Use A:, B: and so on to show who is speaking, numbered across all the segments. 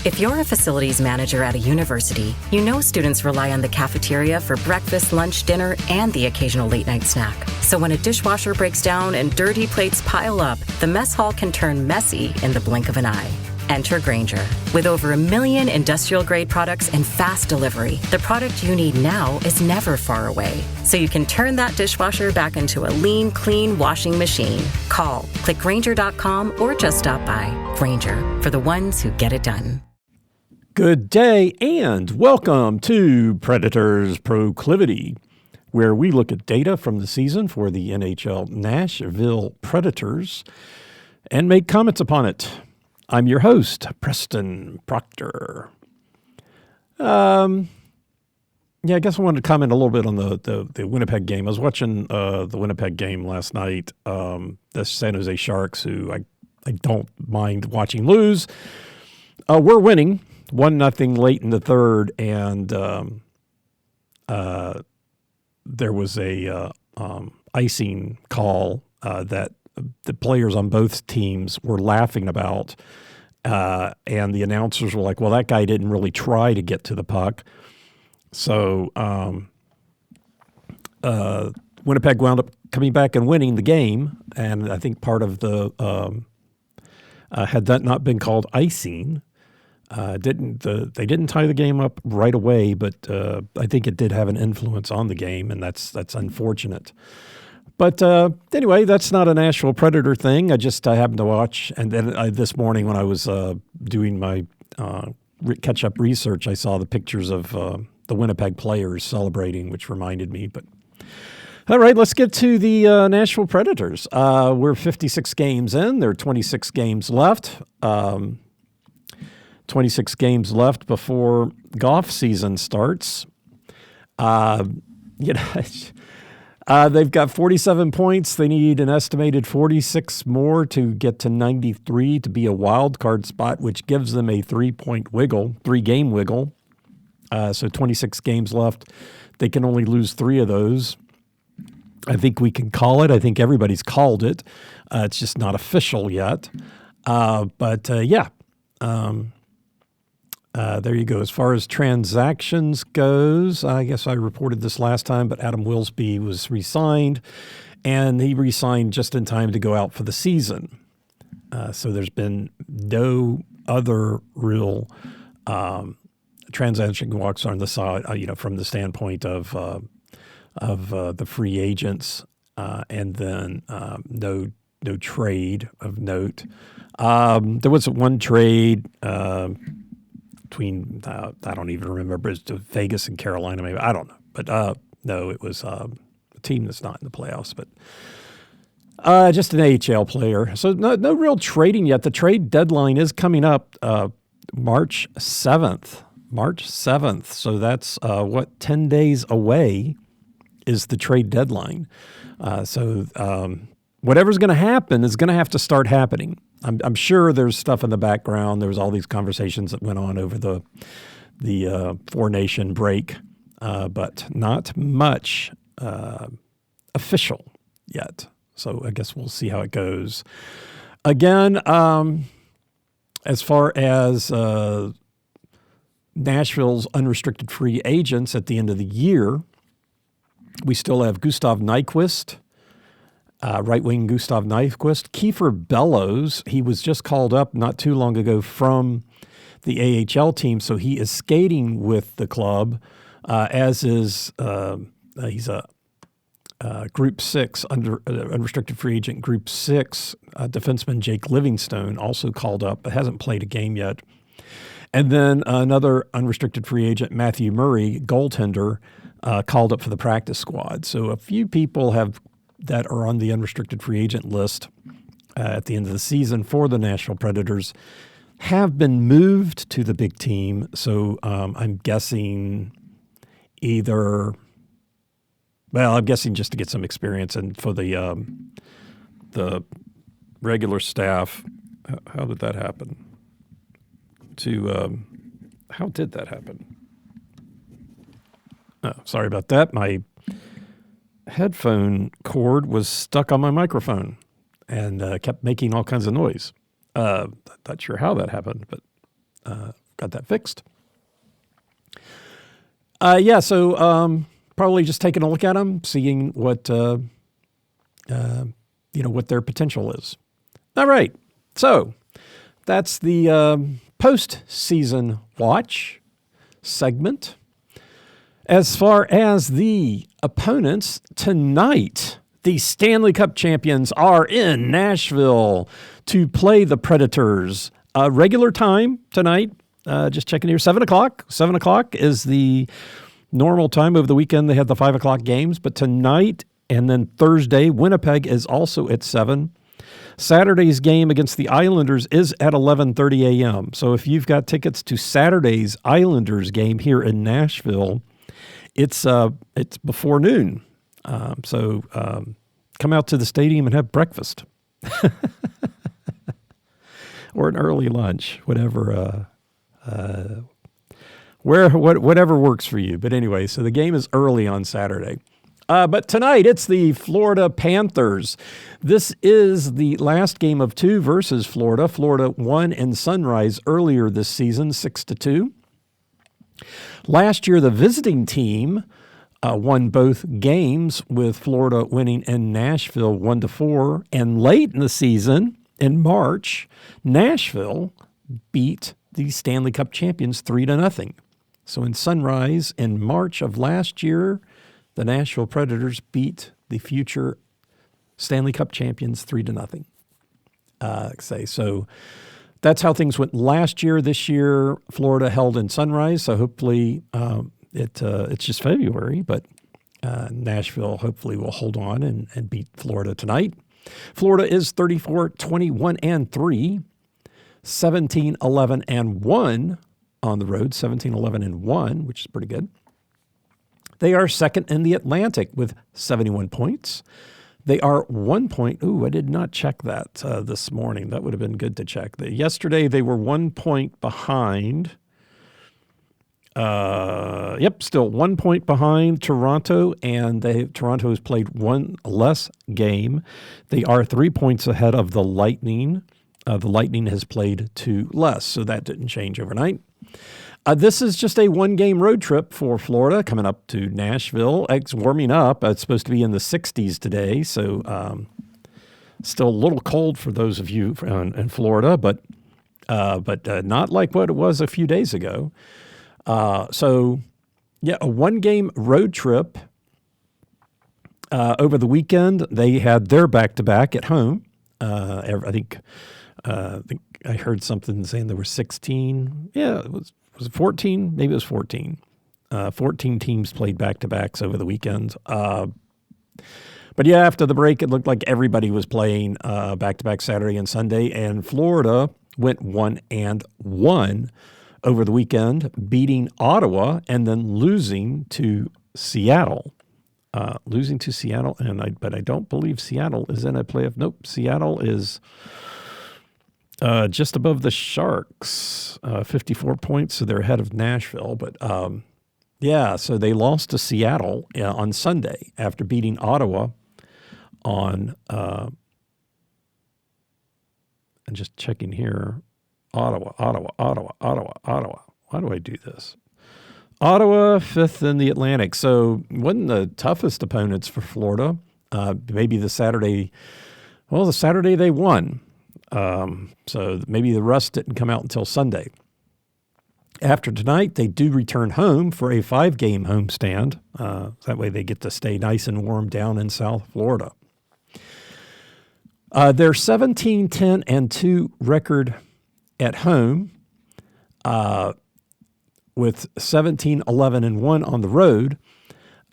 A: If you're a facilities manager at a university, you know students rely on the cafeteria for breakfast, lunch, dinner, and the occasional late-night snack. So when a dishwasher breaks down and dirty plates pile up, the mess hall can turn messy in the blink of an eye. Enter Grainger. With over 1 million industrial-grade products and fast delivery, the product you need now is never far away. So you can turn that dishwasher back into a lean, clean washing machine. Call, click Grainger.com, or just stop by. Grainger, for the ones who get it done.
B: Good day and welcome to Predators Proclivity, where we look at data from the season for the NHL Nashville Predators and make comments upon it. I'm your host, Preston Proctor. I guess I wanted to comment a little bit on the Winnipeg game. I was watching the Winnipeg game last night. The San Jose Sharks, who I don't mind watching lose, were winning 1-0 late in the third, and there was a icing call that the players on both teams were laughing about, and the announcers were like, well, that guy didn't really try to get to the puck. So Winnipeg wound up coming back and winning the game, and I think part of the had that not been called icing, they didn't tie the game up right away, but I think it did have an influence on the game, and that's unfortunate. But anyway, that's not a Nashville Predator thing. I happened to watch, and then this morning when I was doing my catch-up research, I saw the pictures of the Winnipeg players celebrating, which reminded me. But all right, let's get to the Nashville Predators. We're 56 games in. There are 26 games left. 26 games left before golf season starts. They've got 47 points. They need an estimated 46 more to get to 93 to be a wild card spot, which gives them a 3-game wiggle. So 26 games left. They can only lose 3 of those. I think we can call it. I think everybody's called it. It's just not official yet. There you go. As far as transactions goes, I guess I reported this last time, but Adam Wilsby was re-signed, and he re-signed just in time to go out for the season. So there's been no other real transaction walks on the side, from the standpoint of the free agents, and then no trade of note. There was one trade between, I don't even remember, it's Vegas and Carolina, maybe. I don't know. But no, it was a team that's not in the playoffs, but just an AHL player. So no real trading yet. The trade deadline is coming up March 7th. So that's 10 days away is the trade deadline. So whatever's going to happen is going to have to start happening. I'm sure there's stuff in the background. There was all these conversations that went on over the four-nation break, but not much official yet. So I guess we'll see how it goes. Again, as far as Nashville's unrestricted free agents at the end of the year, we still have Gustav Nyquist, right wing Gustav Nyquist. Kiefer Bellows, he was just called up not too long ago from the AHL team, so he is skating with the club, as is he's a Group 6, unrestricted free agent, Group 6 defenseman Jake Livingstone, also called up, but hasn't played a game yet. And then another unrestricted free agent, Matthew Murray, goaltender, called up for the practice squad. So a few people that are on the unrestricted free agent list at the end of the season for the Nashville Predators have been moved to the big team. So I'm guessing I'm guessing just to get some experience, and for the regular staff. How did that happen? How did that happen? Oh, sorry about that. My headphone cord was stuck on my microphone and kept making all kinds of noise. Not sure how that happened, but got that fixed. So probably just taking a look at them, seeing what what their potential is. All right, so that's the postseason watch segment. As far as the opponents tonight, the Stanley Cup champions are in Nashville to play the Predators. Regular time tonight. Just checking here, 7 o'clock. 7 o'clock is the normal time. Over the weekend, they had the 5 o'clock games. But tonight and then Thursday, Winnipeg is also at 7. Saturday's game against the Islanders is at 11:30 a.m. So if you've got tickets to Saturday's Islanders game here in Nashville, it's before noon. So come out to the stadium and have breakfast. Or an early lunch, whatever whatever works for you. But anyway, so the game is early on Saturday. But tonight, it's the Florida Panthers. This is the last game of 2 versus Florida. Florida won in Sunrise earlier this season, 6-2. Last year, the visiting team won both games, with Florida winning in Nashville 1-4. And late in the season, in March, Nashville beat the Stanley Cup champions 3-0. So in Sunrise, in March of last year, the Nashville Predators beat the future Stanley Cup champions 3-0. So that's how things went last year. This year, Florida held in Sunrise, so hopefully it's just February, but Nashville hopefully will hold on and beat Florida tonight. Florida is 34-21-3, 17-11-1 on the road, 17-11-1, which is pretty good. They are second in the Atlantic with 71 points. They are 1 point. Ooh, I did not check that this morning. That would have been good to check. Yesterday, they were 1 point behind. Still 1 point behind Toronto, and Toronto has played one less game. They are 3 points ahead of the Lightning. The Lightning has played 2 less, so that didn't change overnight. This is just a one-game road trip for Florida, coming up to Nashville. It's warming up. It's supposed to be in the 60s today, so still a little cold for those of you in Florida, but not like what it was a few days ago. A one-game road trip. Over the weekend, they had their back-to-back at home. I think I heard something saying there were 16. Yeah, was it 14? Maybe it was 14. 14 teams played back-to-backs over the weekend. But yeah, after the break, it looked like everybody was playing back-to-back Saturday and Sunday, and Florida went 1-1 over the weekend, beating Ottawa and then losing to Seattle. But I don't believe Seattle is in a playoff. Nope, Seattle is just above the Sharks, 54 points, so they're ahead of Nashville. But so they lost to Seattle on Sunday after beating Ottawa on. I'm just checking here. Ottawa. Why do I do this? Ottawa, 5th in the Atlantic. So wasn't the toughest opponents for Florida. Maybe the Saturday they won. So maybe the rust didn't come out until Sunday. After tonight, they do return home for a 5-game homestand. That way they get to stay nice and warm down in South Florida. Their 17-10-2 record at home, with 17-11-1 on the road,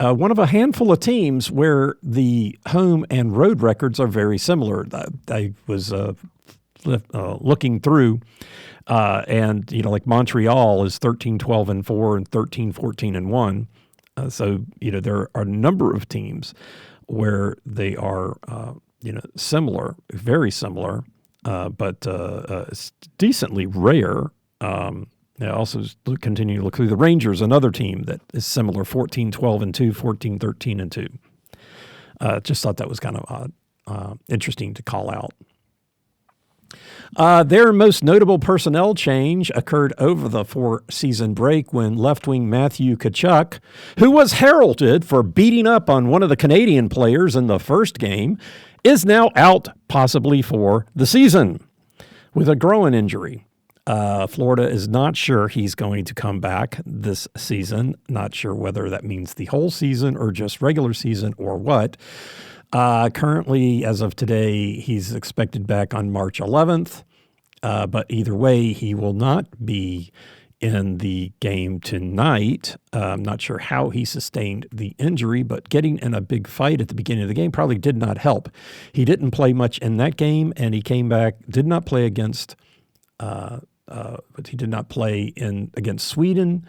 B: one of a handful of teams where the home and road records are very similar. I was looking through, and like Montreal is 13-12-4 and 13-14-1. So there are a number of teams where they are similar, very similar. But decently rare. I also continue to look through the Rangers, another team that is similar, 14-12-2, 14-13-2. Just thought that was kind of interesting to call out. Their most notable personnel change occurred over the four-season break when left-wing Matthew Tkachuk, who was heralded for beating up on one of the Canadian players in the first game, is now out possibly for the season with a groin injury. Florida is not sure he's going to come back this season. Not sure whether that means the whole season or just regular season or what. Currently, as of today, he's expected back on March 11th. But either way, he will not be in the game tonight. I'm not sure how he sustained the injury, but getting in a big fight at the beginning of the game probably did not help. He didn't play much in that game, and he came back, did not play against but he did not play against Sweden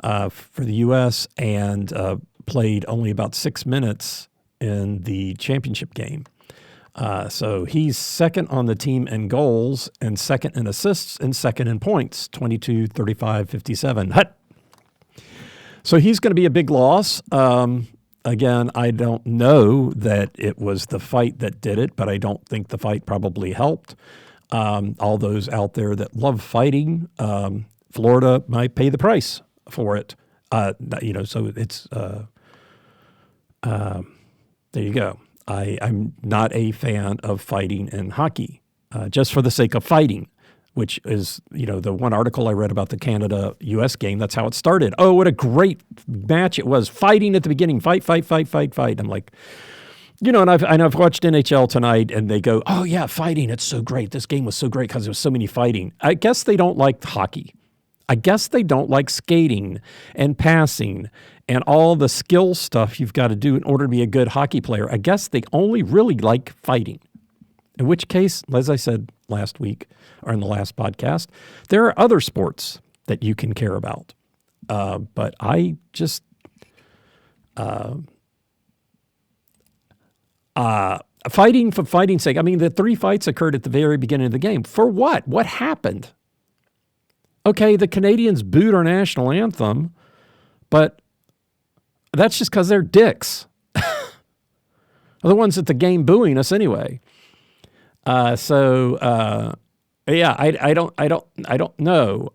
B: for the U.S. and played only about 6 minutes in the championship game. So he's second on the team in goals and second in assists and second in points, 22, 35, 57. Hut! So he's going to be a big loss. Again, I don't know that it was the fight that did it, but I don't think the fight probably helped. All those out there that love fighting, Florida might pay the price for it. So it's there you go. I'm not a fan of fighting in hockey, just for the sake of fighting, which is, the one article I read about the Canada-U.S. game, that's how it started. Oh, what a great match it was. Fighting at the beginning. Fight, fight, fight, fight, fight. I'm like, and I've watched NHL tonight, and they go, oh, yeah, fighting, it's so great. This game was so great because there was so many fighting. I guess they don't like hockey. I guess they don't like skating and passing and all the skill stuff you've got to do in order to be a good hockey player. I guess they only really like fighting, in which case, as I said last week or in the last podcast, there are other sports that you can care about. But I just... fighting for fighting's sake. I mean, the 3 fights occurred at the very beginning of the game. For what? What happened? Okay, the Canadians booed our national anthem, but that's just because they're dicks. They're the ones at the game booing us anyway. I don't know.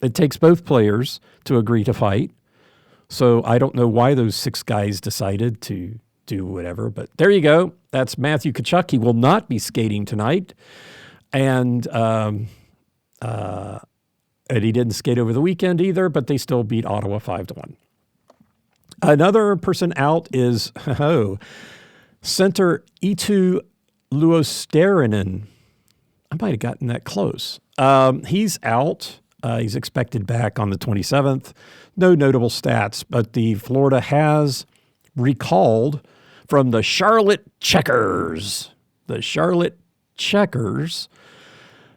B: It takes both players to agree to fight. So I don't know why those 6 guys decided to do whatever, but there you go. That's Matthew Tkachuk. He will not be skating tonight, and he didn't skate over the weekend either. But they still beat Ottawa 5-1. Another person out is center Eetu Luostarinen. I might have gotten that close. He's out. He's expected back on the 27th. No notable stats, but the Florida has recalled from the Charlotte Checkers. The Charlotte Checkers,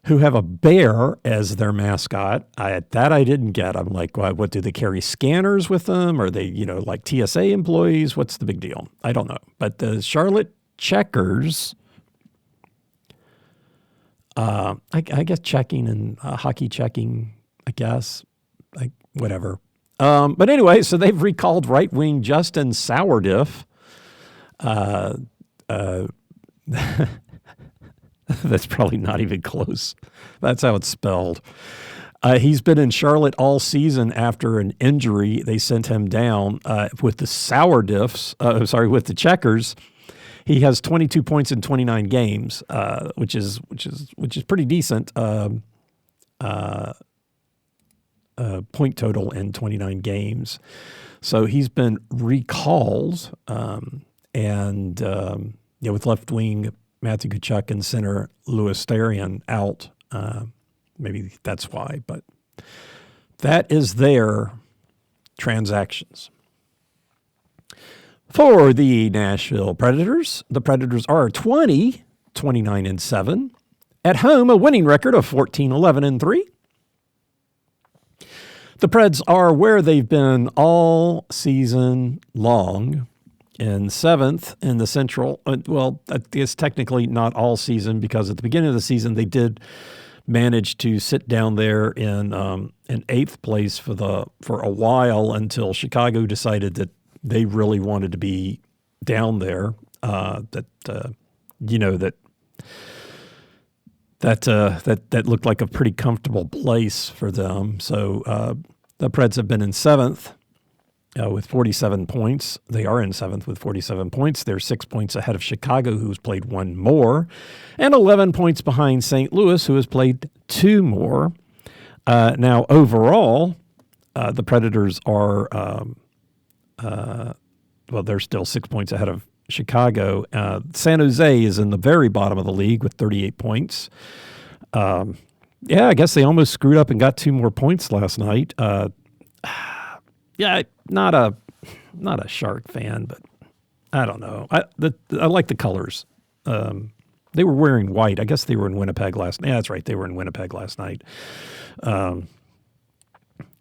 B: who have a bear as their mascot. I didn't get. I'm like, what do they carry scanners with them? Are they, like TSA employees? What's the big deal? I don't know. But the Charlotte Checkers, I guess checking and hockey checking, I guess, like whatever. But anyway, so they've recalled right wing Justin Sourdiff. That's probably not even close. That's how it's spelled. He's been in Charlotte all season after an injury. They sent him down with the with the Checkers. He has 22 points in 29 games, which is pretty decent. Point total in 29 games. So he's been recalled, with left wing Matthew Tkachuk and center Luostarinen out. Maybe that's why, but that is their transactions. For the Nashville Predators, the Predators are 29-7. At home, a winning record of 14-11-3. The Preds are where they've been all season long, in 7th in the Central. Well, it's technically not all season because at the beginning of the season they did manage to sit down there in 8th place for a while until Chicago decided that they really wanted to be down there. That that looked like a pretty comfortable place for them. So the Preds have been in seventh with 47 points. They are in seventh with 47 points. They're 6 points ahead of Chicago, who's played one more, and 11 points behind St. Louis, who has played two more. Now, overall, the Predators are, they're still 6 points ahead of Chicago. San Jose is in the very bottom of the league with 38 points. I guess they almost screwed up and got two more points last night. Not a Shark fan, but I don't know. I like the colors. They were wearing white. I guess they were in Winnipeg last night. Yeah, that's right. They were in Winnipeg last night. So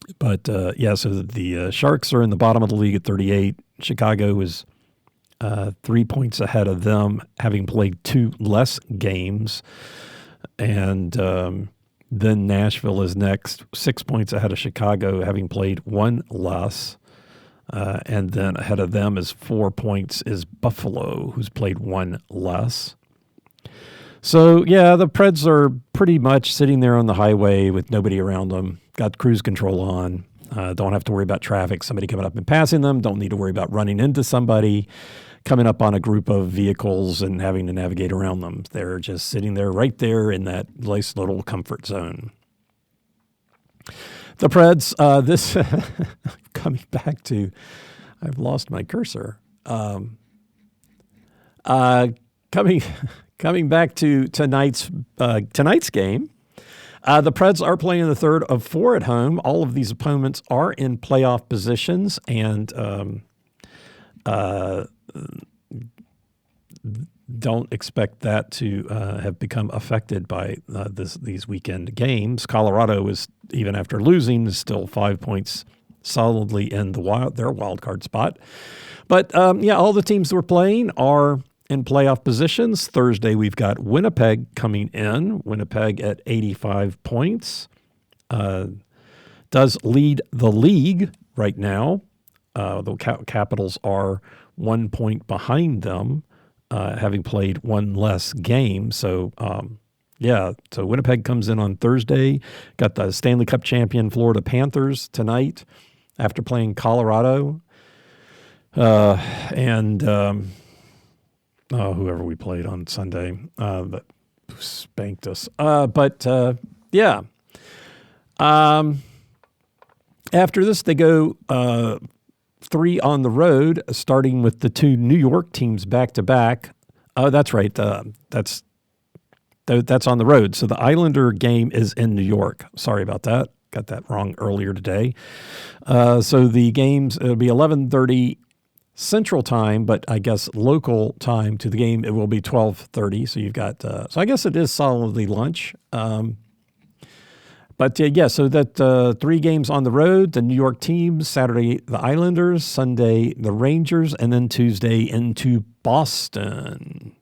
B: the Sharks are in the bottom of the league at 38. Chicago is 3 points ahead of them, having played two less games. And then Nashville is next, 6 points ahead of Chicago, having played one less. And then ahead of them is 4 points is Buffalo, who's played one less. So, the Preds are pretty much sitting there on the highway with nobody around them, got cruise control on, don't have to worry about traffic, somebody coming up and passing them, don't need to worry about running into somebody, coming up on a group of vehicles and having to navigate around them. They're just sitting there right there in that nice little comfort zone. The Preds, this coming back to, I've lost my cursor. Coming back to tonight's game, the Preds are playing the third of four at home. All of these opponents are in playoff positions, and don't expect that to have become affected by these weekend games. Colorado is, even after losing, is still 5 points solidly in their wild card spot. But all the teams that we're playing are in playoff positions. Thursday, we've got Winnipeg coming in. Winnipeg at 85 points. Does lead the league right now. The Capitals are 1 point behind them, having played one less game. So, so Winnipeg comes in on Thursday. Got the Stanley Cup champion Florida Panthers tonight after playing Colorado. Whoever we played on Sunday that spanked us. After this, they go three on the road, starting with the two New York teams back-to-back. Oh, that's right. That's on the road. So the Islander game is in New York. Sorry about that. Got that wrong earlier today. So the games, it'll be 11:30 Central Time, but I guess local time to the game, it will be 12:30. So you've got, so I guess it is solidly lunch. So that three games on the road, the New York teams, Saturday, the Islanders, Sunday, the Rangers, and then Tuesday into Boston.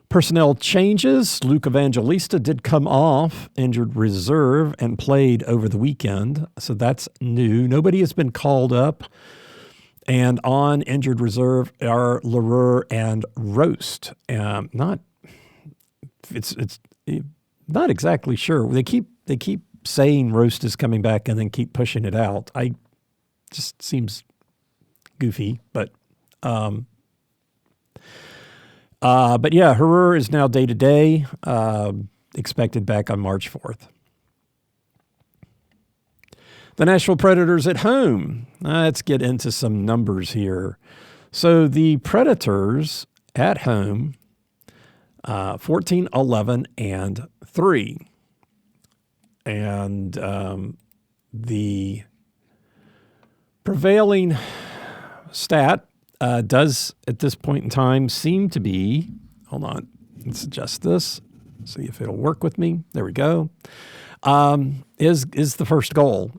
B: Personnel changes. Luke Evangelista did come off injured reserve and played over the weekend. So that's new. Nobody has been called up. And on injured reserve are Leroux and Roast. Not exactly sure. They keep saying Roast is coming back and then keep pushing it out. Just seems goofy, but Herrera is now day to day, expected back on March 4th. The Nashville Predators at home. Let's get into some numbers here. So the Predators at home, 14, 11, and 3. And the prevailing stat does, at this point in time, seem to be, hold on, let's adjust this, see if it'll work with me. There we go. Is the first goal.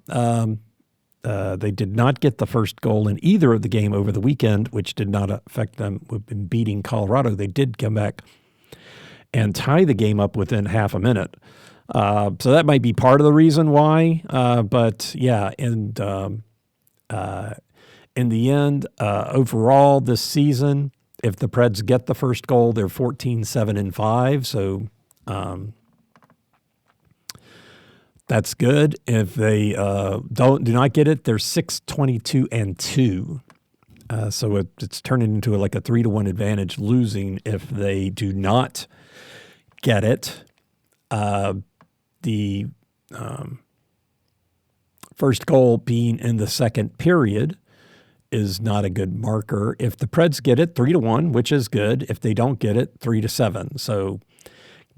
B: They did not get the first goal in either of the game over the weekend, which did not affect them with beating Colorado. They did come back and tie the game up within half a minute. So that might be part of the reason why. In the end, overall this season, if the Preds get the first goal, they're 14, 7, and 5. So That's good. If they do not get it, they're 6-22-2. So it's turning into like a 3-1 advantage, losing if they do not get it. The first goal being in the second period is not a good marker. If the Preds get it, 3-1, which is good. If they don't get it, 3-7. So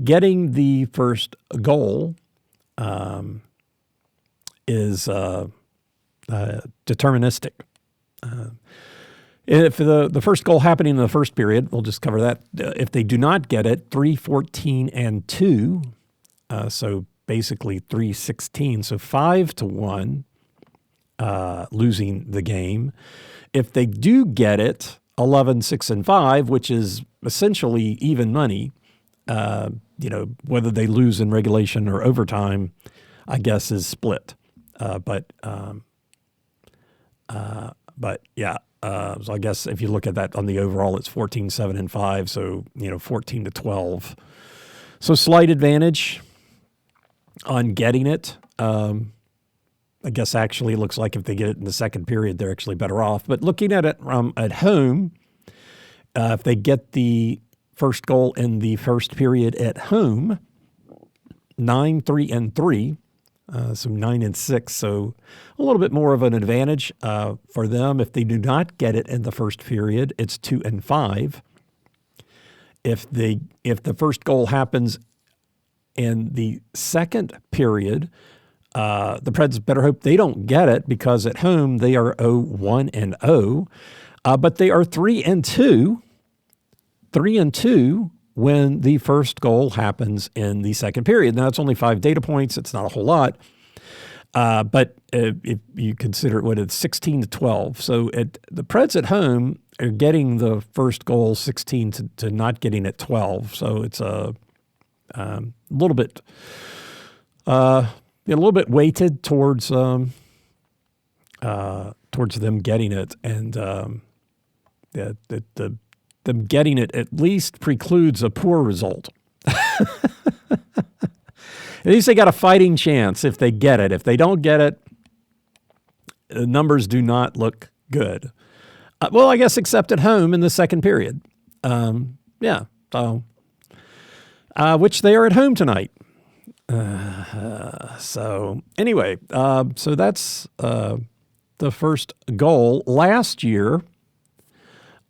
B: getting the first goal is deterministic. If the first goal happening in the first period, we'll just cover that. If they do not get it, 3-14-2. So basically 3-16. So 5-1, losing the game. If they do get it, 11-6-5, which is essentially even money. Whether they lose in regulation or overtime, I guess is split. But yeah. So I guess if you look at that on the overall, it's 14-7-5. So 14-12. So slight advantage on getting it. I guess actually it looks like if they get it in the second period, they're actually better off. But looking at it at home, if they get the first goal in the first period at home, 9-3-3, so 9-6. So a little bit more of an advantage for them. If they do not get it in the first period, it's 2-5. If the first goal happens in the second period, the Preds better hope they don't get it, because at home they are 0-1-0, but they are 3-2 when the first goal happens in the second period. Now, it's only 5 data points. It's not a whole lot. But if you consider what it's 16-12. So the Preds at home are getting the first goal 16 to not getting it 12. So it's a little bit weighted towards them getting it, and them getting it at least precludes a poor result. At least they got a fighting chance if they get it. If they don't get it, the numbers do not look good. Well, I guess except at home in the second period. Yeah. So, which they are at home tonight. So anyway, so that's the first goal. Last year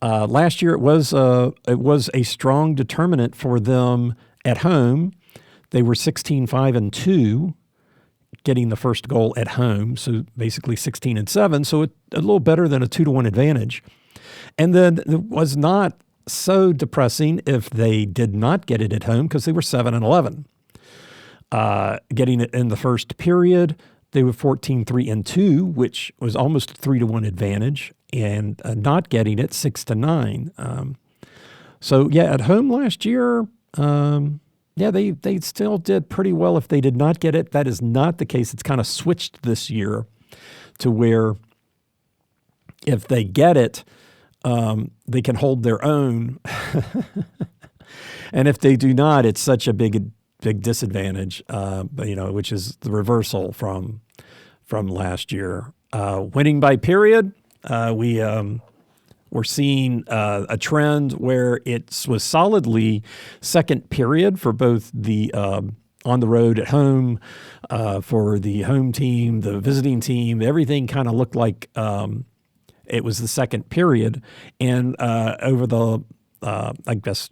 B: it was a strong determinant for them at home. They were 16-5-2, getting the first goal at home. So basically 16-7. So a little better than a 2-1 advantage. And then it was not so depressing if they did not get it at home, because they were 7-11. Getting it in the first period, they were 14-3-2, which was almost a 3-1 advantage, and not getting it 6-9. So yeah, at home last year, they still did pretty well if they did not get it. That is not the case. It's kind of switched this year to where if they get it, they can hold their own. And if they do not, it's such a big disadvantage, which is the reversal from last year. Winning by period, we're seeing a trend where it was solidly second period for both the on the road at home, for the home team, the visiting team. Everything kind of looked like it was the second period. And over the, I guess,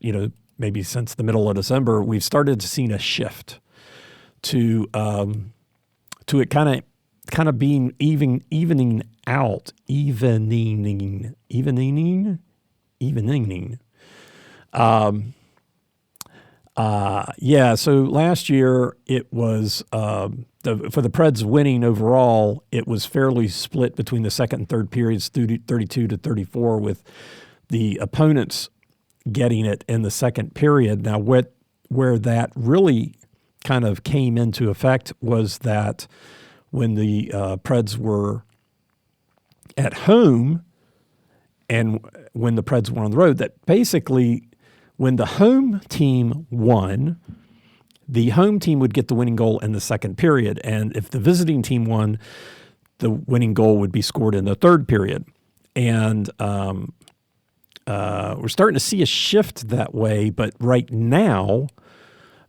B: maybe since the middle of December, we've started to see a shift to it kind of being evening out. So last year it was for the Preds winning overall, it was fairly split between the second and third periods, 32-34, with the opponents getting it in the second period. Now, where that really kind of came into effect was that when the Preds were at home and when the Preds were on the road, that basically when the home team won, the home team would get the winning goal in the second period. And if the visiting team won, the winning goal would be scored in the third period. And we're starting to see a shift that way. But right now,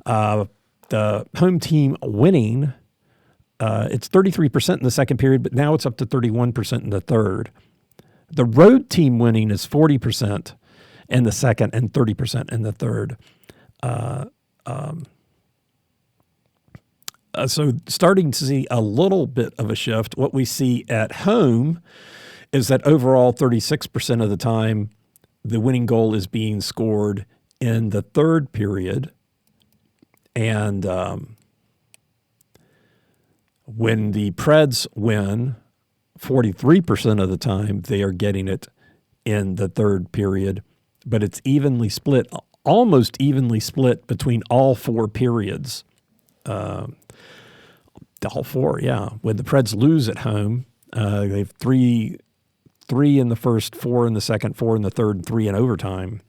B: the home team winning, it's 33% in the second period, but now it's up to 31% in the third. The road team winning is 40% in the second and 30% in the third. So starting to see a little bit of a shift. What we see at home is that overall 36% of the time, the winning goal is being scored in the third period. And when the Preds win, 43% of the time, they are getting it in the third period. But it's evenly split, almost evenly split between all four periods. All four, yeah. When the Preds lose at home, they have three in the first, 4 in the second, 4 in the third, and 3 in overtime.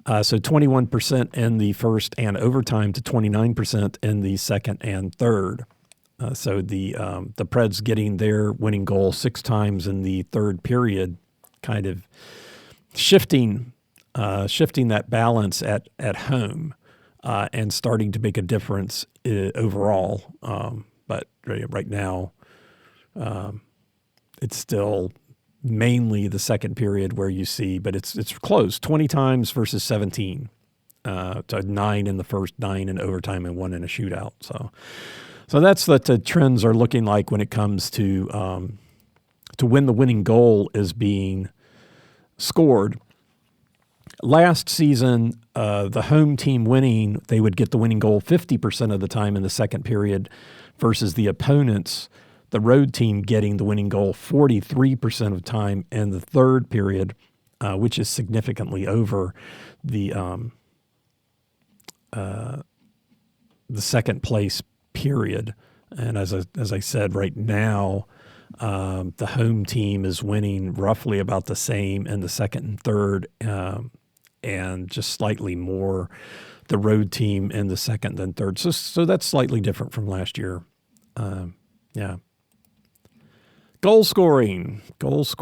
B: So 21% in the first and overtime to 29% in the second and third. So the Preds getting their winning goal 6 times in the third period, kind of shifting that balance at home. And starting to make a difference overall. But right now, it's still mainly the second period where you see, but it's close, 20 times versus 17. To 9 in the first, 9 in overtime, and 1 in a shootout. So that's what the trends are looking like when it comes to when the winning goal is being scored. Last season, the home team winning, they would get the winning goal 50% of the time in the second period versus the opponents, the road team, getting the winning goal 43% of the time in the third period, which is significantly over the second place period. And as I said, right now, the home team is winning roughly about the same in the second and third, and just slightly more the road team in the second and third. So that's slightly different from last year. Yeah. Goal scoring. Preds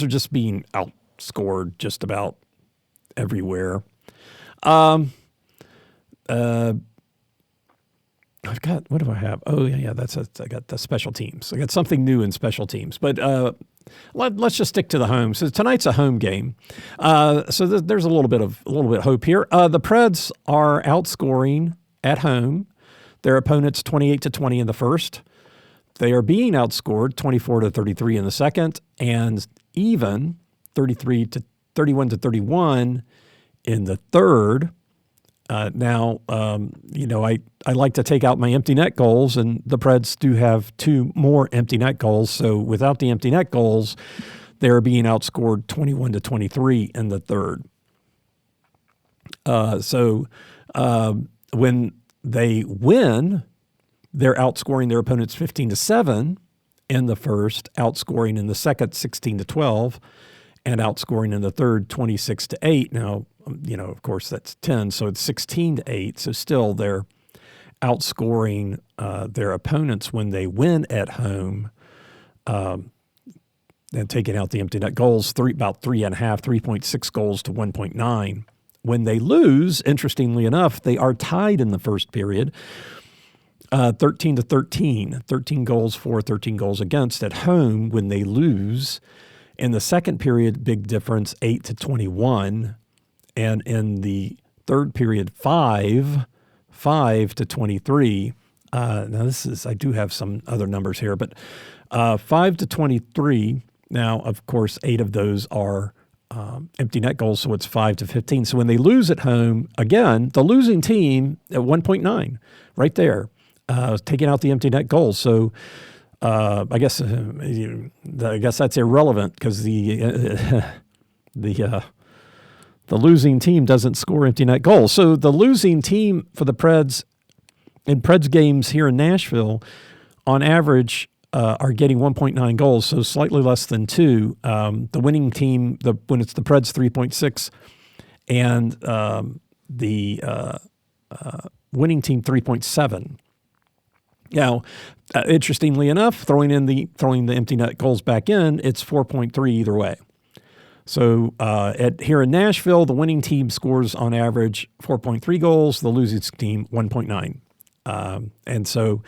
B: are just being outscored just about everywhere. I've got, what do I have? Oh, yeah, I got the special teams. I got something new in special teams. But let's just stick to the home. So tonight's a home game. So there's a little bit of hope here. The Preds are outscoring at home their opponents 28-20 in the first. They are being outscored 24-33 in the second, and even 31-31 in the third. Now, I like to take out my empty net goals, and the Preds do have 2 more empty net goals. So without the empty net goals, they're being outscored 21-23 in the third. When they win, they're outscoring their opponents 15-7 in the first, outscoring in the second 16-12, and outscoring in the third 26-8. Now, of course, that's 10, so it's 16-8. So still they're outscoring their opponents when they win at home, and taking out the empty net goals, about 3.6 goals to 1.9. When they lose, interestingly enough, they are tied in the first period, 13-13, 13 goals for, 13 goals against at home when they lose. In the second period, big difference, 8-21. And in the third period, 5-23. Now I do have some other numbers here, but 5-23. Now, of course, 8 of those are empty net goals, so it's 5-15. So when they lose at home, again, the losing team at 1.9, right there, taking out the empty net goals. So I guess that's irrelevant because the losing team doesn't score empty net goals. So the losing team for the Preds in Preds games here in Nashville, on average, are getting 1.9 goals, so slightly less than 2. The winning team, when it's the Preds, 3.6, and the winning team 3.7. Now, interestingly enough, throwing the empty net goals back in, it's 4.3 either way. So here in Nashville, the winning team scores on average 4.3 goals, the losing team 1.9. And so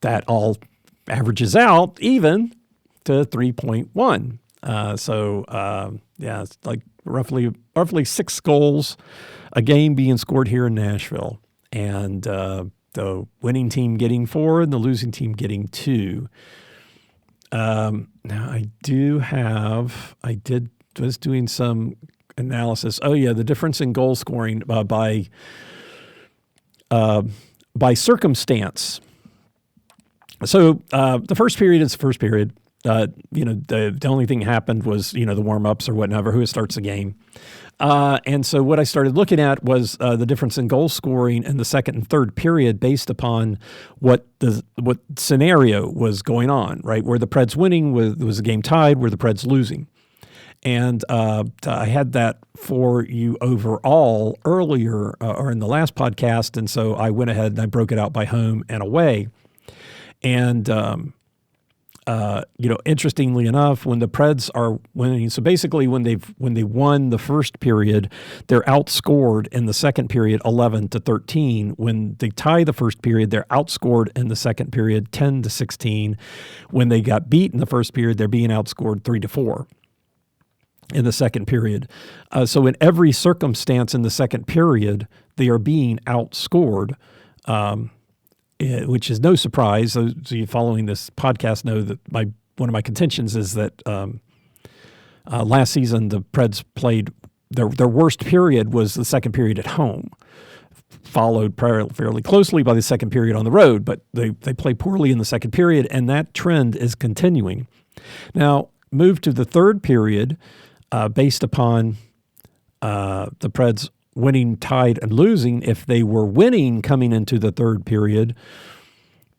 B: that all averages out even to 3.1. It's like roughly 6 goals a game being scored here in Nashville. And the winning team getting 4 and the losing team getting 2. Now I was doing some analysis. Oh yeah, the difference in goal scoring by circumstance. So the first period is the first period. The only thing happened was the warm-ups or whatever, who starts the game. And so what I started looking at was the difference in goal scoring in the second and third period based upon what scenario was going on, right? Where the Preds winning was a game tied, where the Preds losing. And I had that for you overall earlier or in the last podcast. And so I went ahead and I broke it out by home and away. And, interestingly enough, when the Preds are winning, so basically when they won the first period, they're outscored in the second period 11-13. When they tie the first period, they're outscored in the second period 10-16. When they got beat in the first period, they're being outscored 3-4 in the second period. So in every circumstance in the second period, they are being outscored. Which is no surprise. Those of you following this podcast know that one of my contentions is that last season the Preds played their worst period was the second period at home, followed fairly closely by the second period on the road. But they play poorly in the second period, and that trend is continuing. Now, move to the third period based upon the Preds winning, tied, and losing. If they were winning coming into the third period,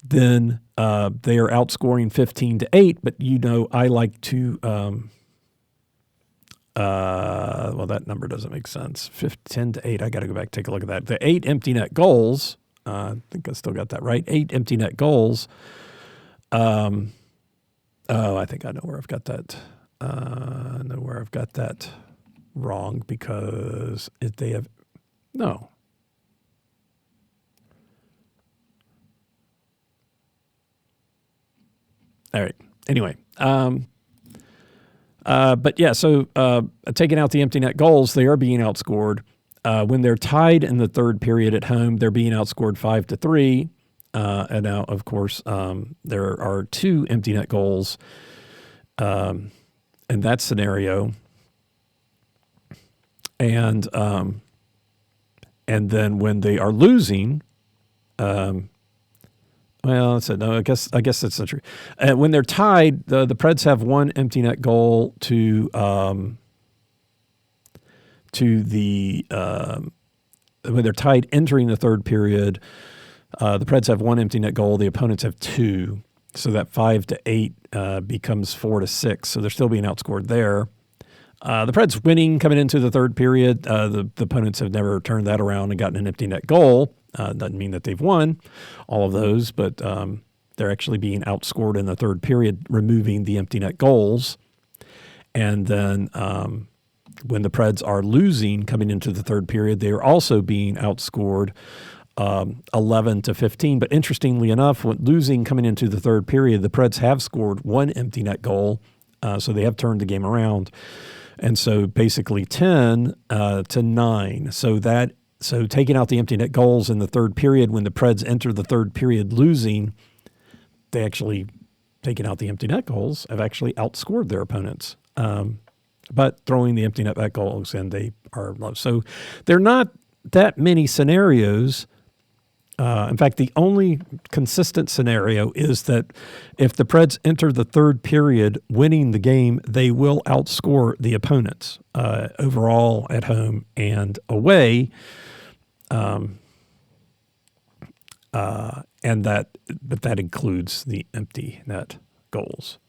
B: then they are outscoring 15-8. But I like to that number doesn't make sense. 10-8. I got to go back and take a look at that. The 8 empty net goals. I think I still got that right. 8 empty net goals. I think I know where I've got that. Wrong because they have no. All right. Anyway, but yeah. So taking out the empty net goals, they are being outscored. When they're tied in the third period at home, they're being outscored 5-3. And now, of course, there are 2 empty net goals in that scenario. And then when they are losing, I guess that's not true. When they're tied, the Preds have 1 empty net goal to the when they're tied entering the third period. The Preds have 1 empty net goal. The opponents have 2, so that 5-8 becomes 4-6. So they're still being outscored there. The Preds winning coming into the third period. The opponents have never turned that around and gotten an empty net goal. Doesn't mean that they've won all of those, but they're actually being outscored in the third period, removing the empty net goals. And then when the Preds are losing coming into the third period, they are also being outscored 11-15. But interestingly enough, when losing coming into the third period, the Preds have scored 1 empty net goal, so they have turned the game around. And so basically 10-9. So taking out the empty net goals in the third period, when the Preds enter the third period losing, they actually, taking out the empty net goals, have actually outscored their opponents. But throwing the empty net back goals in, they are low. So there are not that many scenarios. In fact, the only consistent scenario is that if the Preds enter the third period winning the game, they will outscore the opponents overall at home and away. But that includes the empty net goals.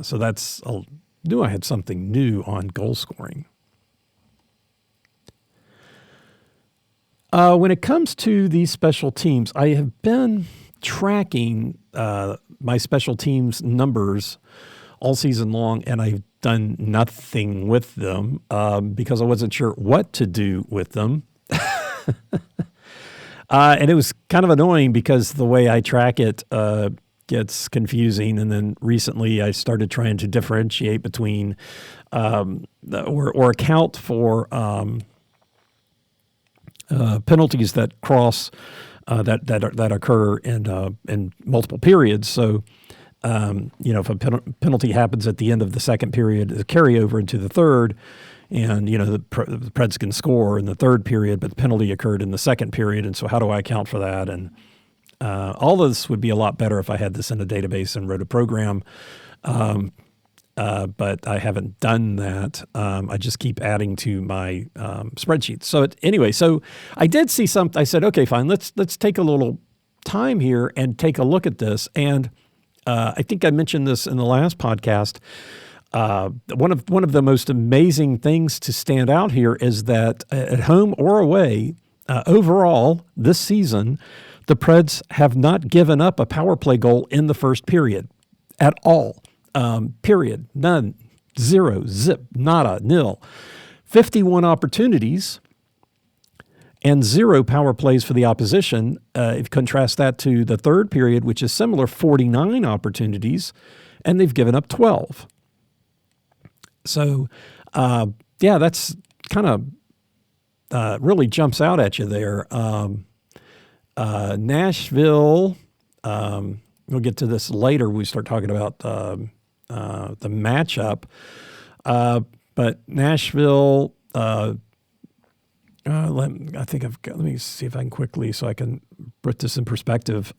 B: So knew I had something new on goal scoring. When it comes to these special teams, I have been tracking my special teams numbers all season long, and I've done nothing with them because I wasn't sure what to do with them. And it was kind of annoying because the way I track it gets confusing. And then recently I started trying to differentiate between or account for penalties that cross that occur in multiple periods. So, if a penalty happens at the end of the second period, the carryover into the third, and the Preds can score in the third period, but the penalty occurred in the second period. And so, how do I account for that? And all of this would be a lot better if I had this in a database and wrote a program. But I haven't done that. I just keep adding to my spreadsheet. So so I did see something. I said, okay, fine. Let's take a little time here and take a look at this. And I think I mentioned this in the last podcast. One of the most amazing things to stand out here is that at home or away, overall this season, the Preds have not given up a power play goal in the first period at all. Period. None. Zero. Zip. Nada. Nil. 51 opportunities and 0 power plays for the opposition. If you contrast that to the third period, which is similar, 49 opportunities, and they've given up 12. So, that's kind of really jumps out at you there. Nashville, we'll get to this later. We start talking about the matchup. But Nashville, let me see if I can quickly, so I can put this in perspective.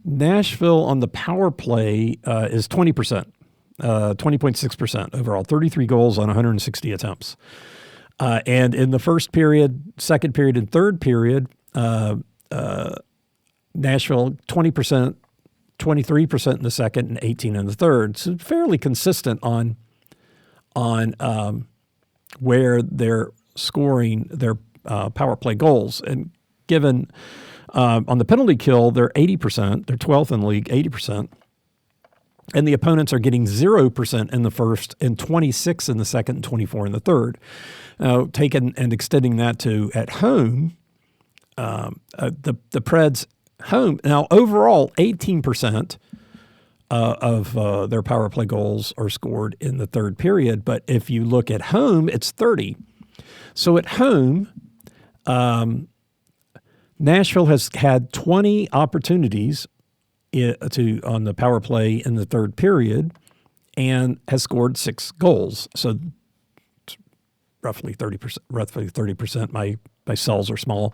B: Nashville on the power play is 20%, 20.6% overall, 33 goals on 160 attempts. And in the first period, second period, and third period, Nashville 20%, 23% in the second, and 18% in the third. So fairly consistent on where they're scoring their power play goals. And given on the penalty kill, they're 80%. They're 12th in the league, 80%. And the opponents are getting 0% in the first and 26 in the second and 24 in the third. Now, taking and extending that to at home, the Preds home. Now, overall, 18% of their power play goals are scored in the third period. But if you look at home, it's 30. So at home, Nashville has had 20 opportunities on the power play in the third period and has scored 6 goals. So roughly 30%. Roughly 30%. My cells are small,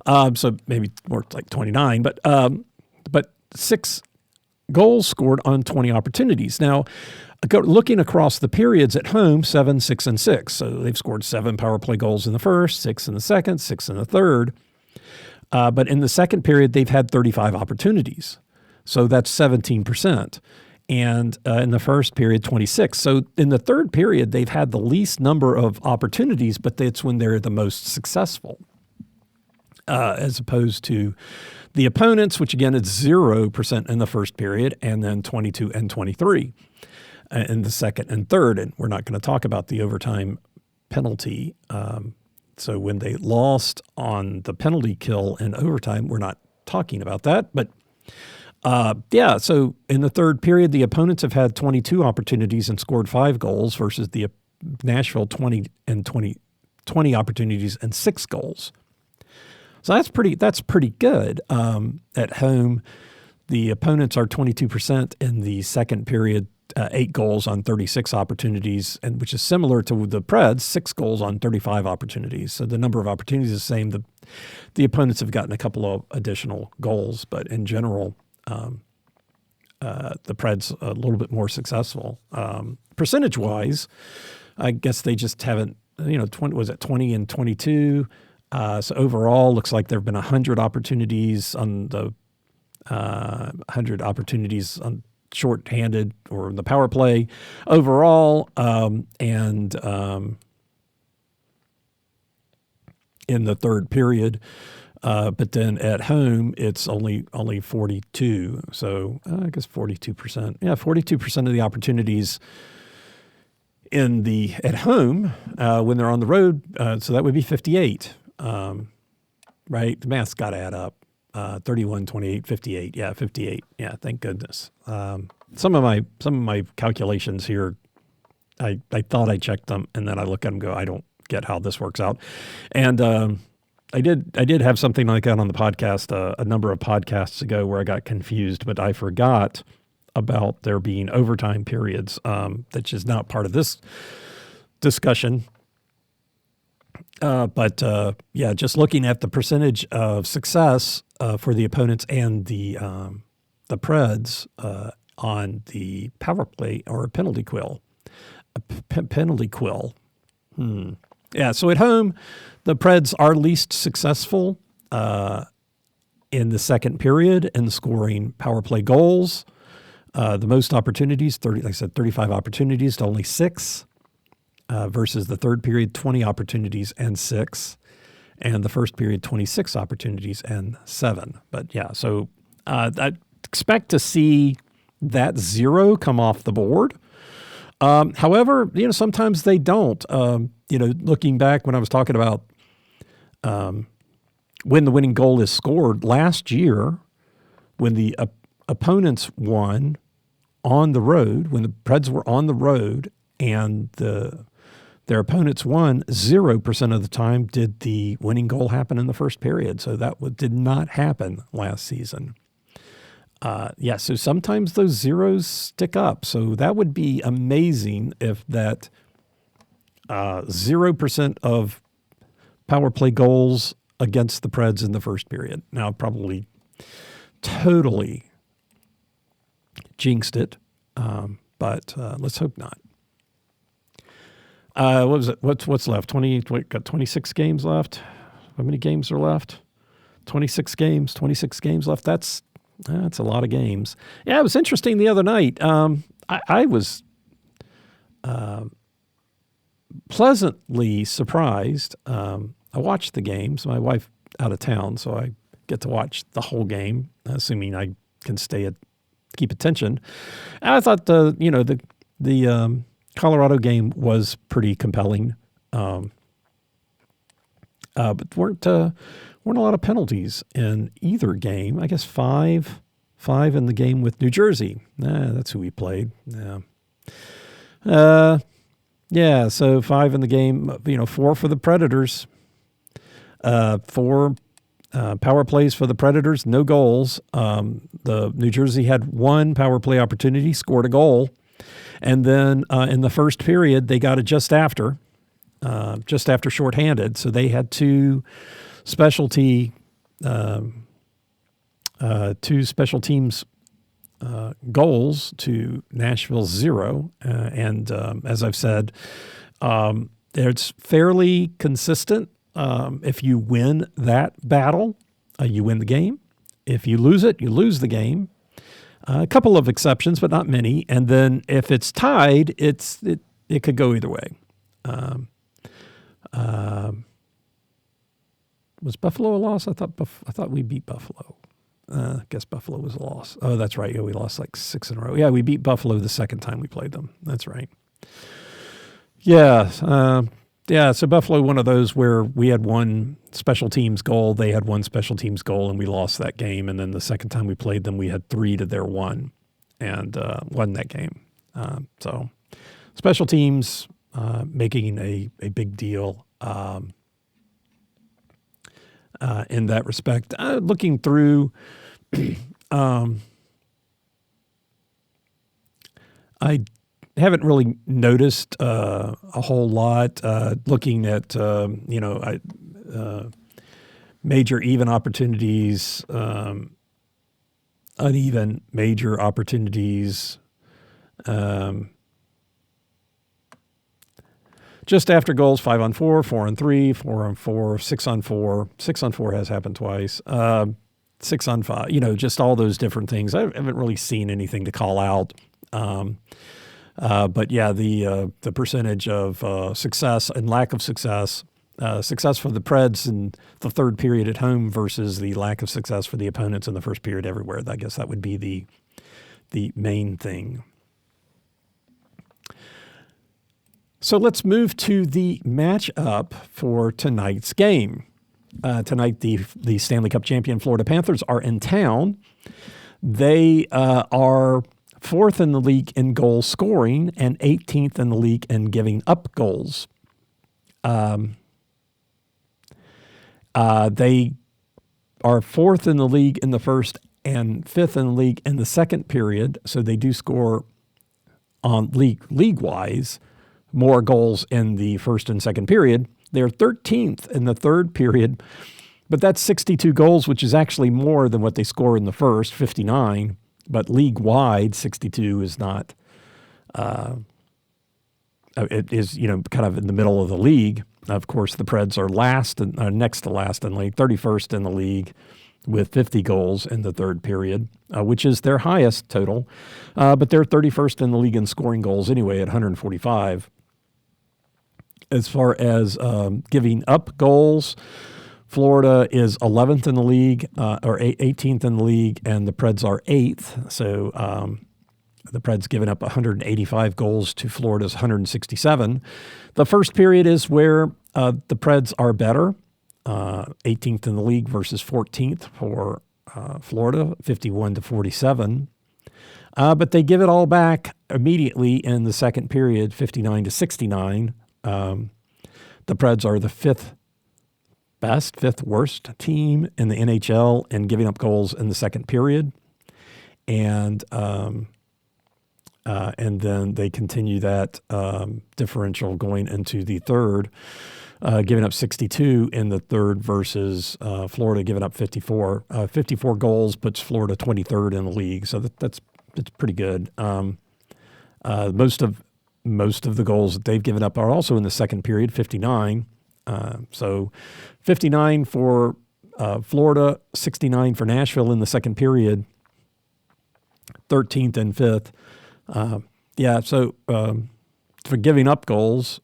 B: so maybe more like 29. But 6 goals scored on 20 opportunities. Now, looking across the periods at home, 7, 6, and 6. So they've scored 7 power play goals in the first, 6 in the second, 6 in the third. But in the second period, they've had 35 opportunities. So that's 17%. And in the first period, 26. So in the third period, they've had the least number of opportunities, but it's when they're the most successful, as opposed to the opponents, which again is 0% in the first period, and then 22 and 23 in the second and third. And we're not going to talk about the overtime penalty. So when they lost on the penalty kill in overtime, we're not talking about that. But so in the third period, the opponents have had 22 opportunities and scored 5 goals versus the Nashville 20 opportunities and 6 goals. So that's pretty good. At home, the opponents are 22% in the second period, 8 goals on 36 opportunities, and which is similar to the Preds, 6 goals on 35 opportunities. So the number of opportunities is the same. The opponents have gotten a couple of additional goals, but in general, the Preds a little bit more successful. Percentage-wise, I guess they just haven't, 20 and 22? So overall, looks like there have been 100 opportunities on the 100 opportunities on shorthanded or the power play overall, and in the third period. But then at home, it's only 42. So I guess 42%. Yeah, 42% of the opportunities at home when they're on the road. So that would be 58. Right? The math's got to add up. 31, 28, 58. Yeah, 58. Yeah, thank goodness. Some of my calculations here, I thought I checked them, and then I look at them and go, I don't get how this works out. And I did have something like that on the podcast a number of podcasts ago where I got confused, but I forgot about there being overtime periods, that's just not part of this discussion. But just looking at the percentage of success for the opponents and the Preds on the power play or penalty quill. Penalty quill. Yeah, so at home, the Preds are least successful in the second period in scoring power play goals. The most opportunities, 35 opportunities to only 6. Versus the third period, 20 opportunities and 6. And the first period, 26 opportunities and 7. But yeah, so I expect to see that 0 come off the board. However, sometimes they don't. Looking back when I was talking about when the winning goal is scored last year, when the opponents won on the road, when the Preds were on the road and their opponents won, 0% of the time did the winning goal happen in the first period. So that did not happen last season. So sometimes those zeros stick up. So that would be amazing if that 0% of power play goals against the Preds in the first period. Now, probably totally jinxed it, but let's hope not. What was it? What's left? Got 26 games left. How many games are left? 26 games. 26 games left. That's a lot of games. Yeah, it was interesting the other night. I was pleasantly surprised. I watched the games. My wife out of town, so I get to watch the whole game, assuming I can keep attention. And I thought the Colorado game was pretty compelling, but weren't a lot of penalties in either game. I guess five in the game with New Jersey. That's who we played. So 5 in the game. 4 for the Predators. 4 power plays for the Predators. No goals. The New Jersey had 1 power play opportunity, scored a goal. And then in the first period, they got it just after shorthanded. So they had 2 special teams goals to Nashville's 0. And as I've said, it's fairly consistent. If you win that battle, you win the game. If you lose it, you lose the game. A couple of exceptions, but not many. And then if it's tied, it could go either way. Was Buffalo a loss? I thought we beat Buffalo. I guess Buffalo was a loss. Oh, that's right. Yeah, we lost like 6 in a row. Yeah, we beat Buffalo the second time we played them. That's right. Yeah. So Buffalo, one of those where we had 1 special teams goal, they had 1 special teams goal, and we lost that game. And then the second time we played them, we had 3 to their 1 and won that game. So special teams making a big deal in that respect. Looking through, I haven't really noticed a whole lot. Looking at major even opportunities, uneven major opportunities. Just after goals, 5-on-4, 4-on-3, 4-on-4, 6-on-4. 6-on-4 has happened twice. 6 on 5, just all those different things. I haven't really seen anything to call out. But yeah, the percentage of success and lack of success for the Preds in the third period at home versus the lack of success for the opponents in the first period everywhere. I guess that would be the main thing. So let's move to the matchup for tonight's game. Tonight, the Stanley Cup champion Florida Panthers are in town. They are 4th in the league in goal scoring and 18th in the league in giving up goals. They are 4th in the league in the first and 5th in the league in the second period, so they do score on league-wise more goals in the first and second period. They're 13th in the third period, but that's 62 goals, which is actually more than what they score in the first, 59. But league-wide, 62 is not, it is, kind of in the middle of the league. Of course, the Preds are next to last in the league, 31st in the league with 50 goals in the third period, which is their highest total. But they're 31st in the league in scoring goals anyway at 145. As far as giving up goals, Florida is 11th in the league, or 18th in the league, and the Preds are 8th. So the Preds giving up 185 goals to Florida's 167. The first period is where the Preds are better, 18th in the league versus 14th for Florida, 51-47. But they give it all back immediately in the second period, 59-69. The Preds are the fifth worst team in the NHL in giving up goals in the second period. And then they continue that differential going into the third, giving up 62 in the third versus Florida giving up 54. 54 goals puts Florida 23rd in the league, so that's pretty good. Most of the goals that they've given up are also in the second period, 59. So 59 for Florida, 69 for Nashville in the second period, 13th and 5th. So for giving up goals,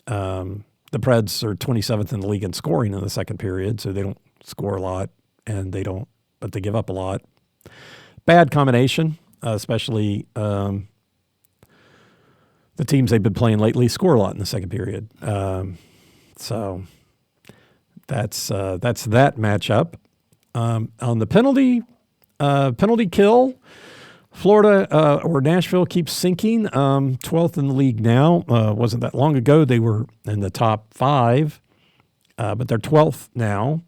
B: the Preds are 27th in the league in scoring in the second period, so they don't score a lot, but they give up a lot. Bad combination, especially the teams they've been playing lately score a lot in the second period. So that's that matchup. On the penalty kill, Florida or Nashville keeps sinking. 12th in the league now. Wasn't that long ago they were in the top 5, but they're 12th now.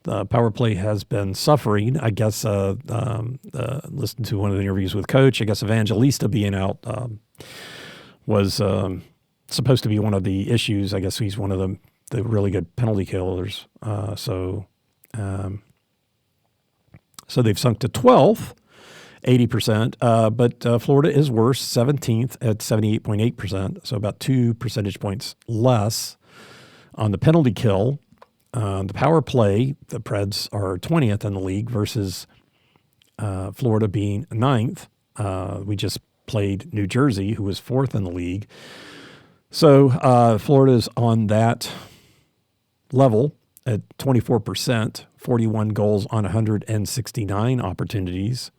B: The power play has been suffering. I guess listened to one of the interviews with Coach. I guess Evangelista being out was supposed to be one of the issues. I guess he's one of the really good penalty killers. So they've sunk to 12th, 80%. But Florida is worse, 17th at 78.8%. So about 2 percentage points less on the penalty kill. The power play, the Preds are 20th in the league versus Florida being 9th. We just played New Jersey, who was 4th in the league. So Florida's on that level at 24%, 41 goals on 169 opportunities.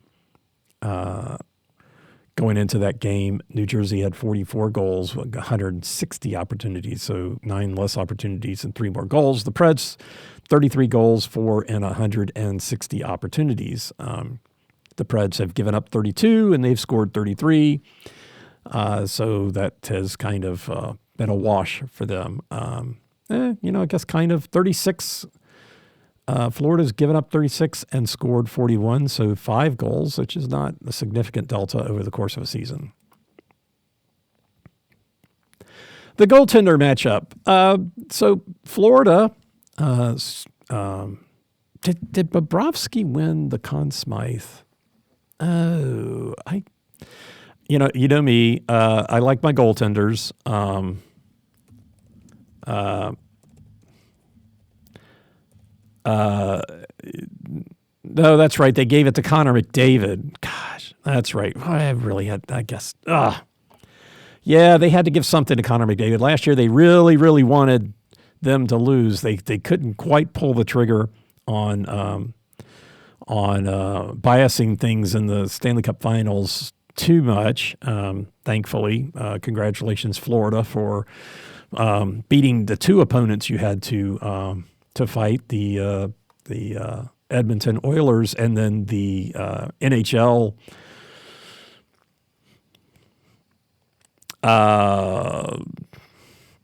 B: Going into that game, New Jersey had 44 goals, 160 opportunities, so 9 less opportunities and 3 more goals. The Preds, 33 goals, 4 and 160 opportunities. The Preds have given up 32 and they've scored 33. So that has kind of been a wash for them. I guess kind of 36. Florida's given up 36 and scored 41, so 5 goals, which is not a significant delta over the course of a season. The goaltender matchup. So Florida, did Bobrovsky win the Conn Smythe? Oh, you know me. I like my goaltenders. No, that's right. They gave it to Connor McDavid. Gosh, that's right. I really had, I guess. Yeah, they had to give something to Connor McDavid. Last year, they really, really wanted them to lose. They couldn't quite pull the trigger on biasing things in the Stanley Cup Finals too much. Thankfully, congratulations, Florida, for beating the two opponents you had to fight, the Edmonton Oilers and then the NHL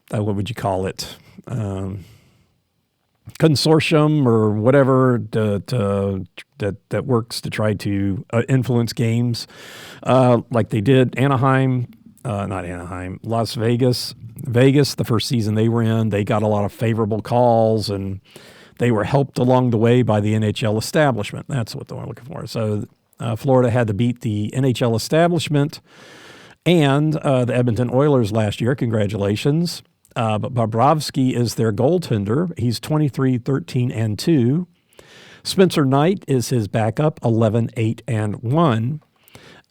B: what would you call it? Consortium or whatever that works to try to influence games, like they did Las Vegas. Vegas, the first season they were in, they got a lot of favorable calls, and they were helped along the way by the NHL establishment. That's what they were looking for. So Florida had to beat the NHL establishment and the Edmonton Oilers last year. Congratulations. But Bobrovsky is their goaltender. He's 23-13-2. Spencer Knight is his backup, 11-8-1.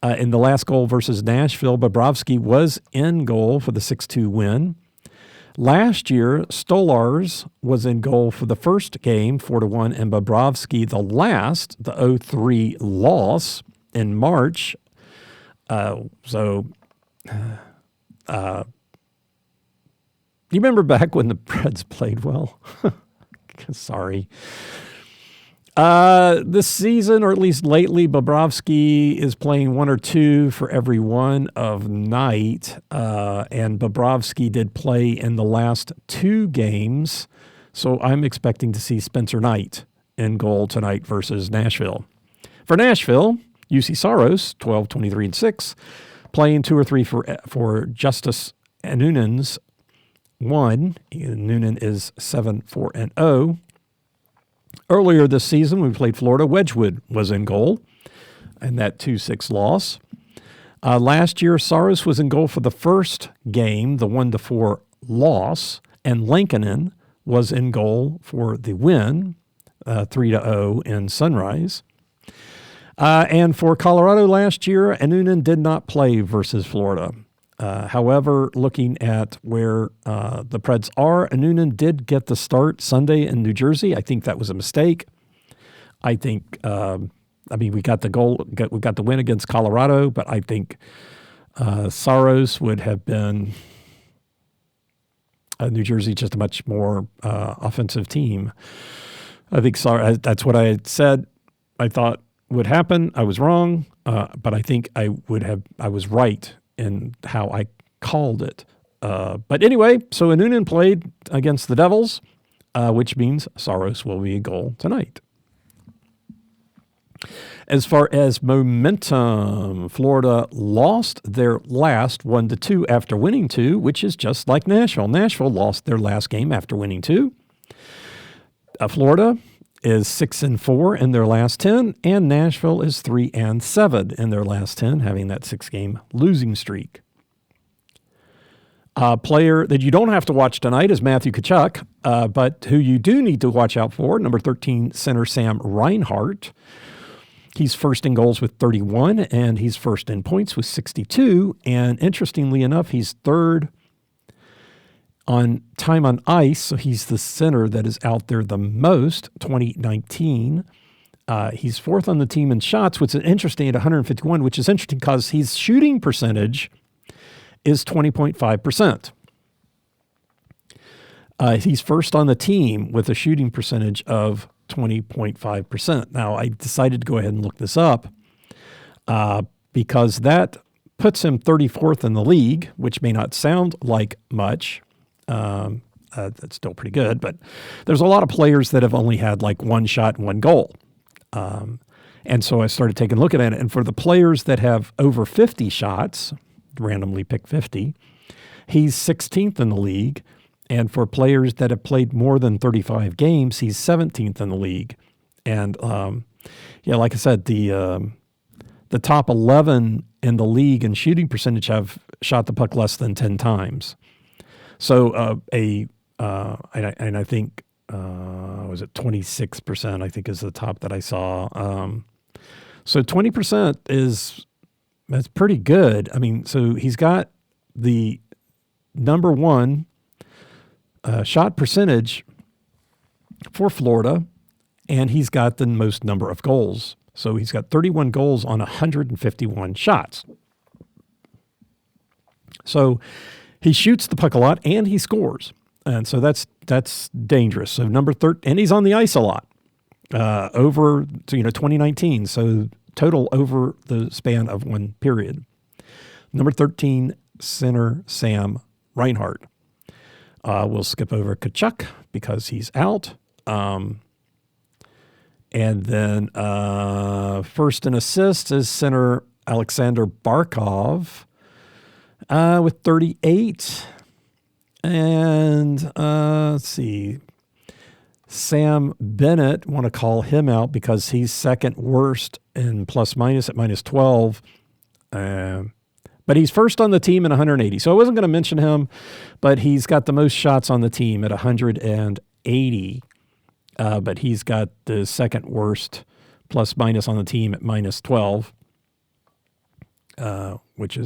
B: In the last goal versus Nashville, Bobrovsky was in goal for the 6-2 win. Last year, Stolars was in goal for the first game, 4-1, and Bobrovsky the 0-3 loss in March. You remember back when the Preds played well? Sorry. This season, or at least lately, Bobrovsky is playing 1 or 2 for every one of Knight, and Bobrovsky did play in the last 2 games, so I'm expecting to see Spencer Knight in goal tonight versus Nashville. For Nashville, UC Saros, 12-23-6, playing 2 or 3 for Justus Anunen's 1. Noonan is 7-4-0. Earlier this season, we played Florida. Wedgwood was in goal in that 2-6 loss. Last year, Saros was in goal for the first game, the 1-4 loss, and Lankinen was in goal for the win, 3-0 in Sunrise. And for Colorado last year, Annunen did not play versus Florida. However, looking at where the Preds are, Annunen did get the start Sunday in New Jersey. I think that was a mistake. I think, we got the goal, we got the win against Colorado, but I think Saros would have been New Jersey just a much more offensive team. I think that's what I had said. I thought would happen. I was wrong, but I think I was right in how I called it. But anyway, so Annunen played against the Devils, which means Saros will be a goal tonight. As far as momentum, Florida lost their last 1-2 after winning 2, which is just like Nashville. Nashville lost their last game after winning 2. Florida is 6-4 in their last 10, and Nashville is 3-7 in their last 10, having that 6-game losing streak. A player that you don't have to watch tonight is Matthew Tkachuk, but who you do need to watch out for, number 13 center Sam Reinhart. He's first in goals with 31, and he's first in points with 62. And interestingly enough, he's third on time on ice, so he's the center that is out there the most, 2019. He's fourth on the team in shots, which is interesting at 151, which is interesting because his shooting percentage is 20.5%. He's first on the team with a shooting percentage of 20.5%. Now, I decided to go ahead and look this up because that puts him 34th in the league, which may not sound like much. That's still pretty good, but there's a lot of players that have only had like one shot and one goal. And so I started taking a look at it. And for the players that have over 50 shots, randomly pick 50, he's 16th in the league. And for players that have played more than 35 games, he's 17th in the league. And like I said, the top 11 in the league in shooting percentage have shot the puck less than 10 times. So I think was it 26%? I think is the top that I saw. So 20% that's pretty good. I mean, so he's got the number one shot percentage for Florida, and he's got the most number of goals. So he's got 31 goals on 151 shots. So he shoots the puck a lot and he scores. And so that's dangerous. So number 13, and he's on the ice a lot over 2019. So total over the span of one period. Number 13, center Sam Reinhart. We'll skip over Kachuk because he's out. And then first in assists is center Alexander Barkov with 38. And let's see, Sam Bennett, want to call him out because he's second worst in plus minus at minus 12. But he's first on the team at 180. So I wasn't going to mention him, but he's got the most shots on the team at 180. But he's got the second worst plus minus on the team at minus 12, which